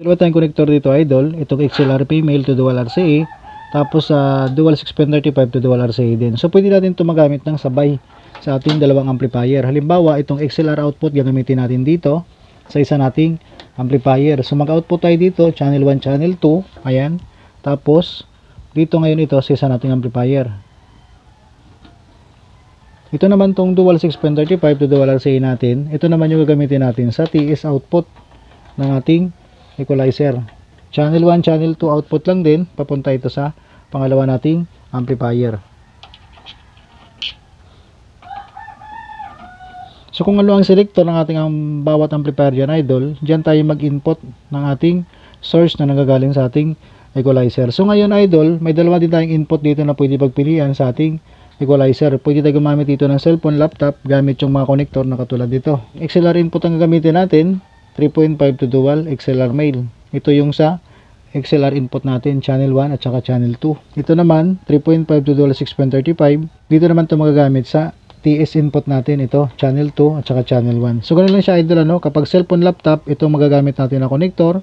Dalawa tayong connector dito idol. Itong XLR female to dual RCA. Tapos dual 6135 to dual RCA din. So pwede natin ito magamit ng sabay sa ating dalawang amplifier. Halimbawa itong XLR output gagamitin natin dito sa isa nating amplifier. So mag-output tayo dito, channel 1, channel 2. Ayan. Tapos dito ngayon ito sa isa nating amplifier. Ito naman tong dual 6.35 to dual RCA natin. Ito naman yung gagamitin natin sa TS output ng ating equalizer. Channel 1, channel 2 output lang din. Papunta ito sa pangalawa nating amplifier. So kung ano ang selector ng ating bawat amplifier dyan idol, dyan tayo mag-input ng ating source na nanggagaling sa ating equalizer. So ngayon idol, may dalawa din tayong input dito na pwede pagpilian sa ating equalizer. Pwede tayo gumamit dito ng cellphone, laptop, gamit yung mga connector na katulad dito. XLR input ang gagamitin natin, 3.5 to dual XLR male. Ito yung sa XLR input natin, channel 1 at saka channel 2. Ito naman, 3.5 to dual 6.35. Dito naman ito magagamit sa TS input natin, ito, channel 2 at saka channel 1. So ganun lang siya idol, ano? Kapag cellphone, laptop, ito magagamit natin na connector.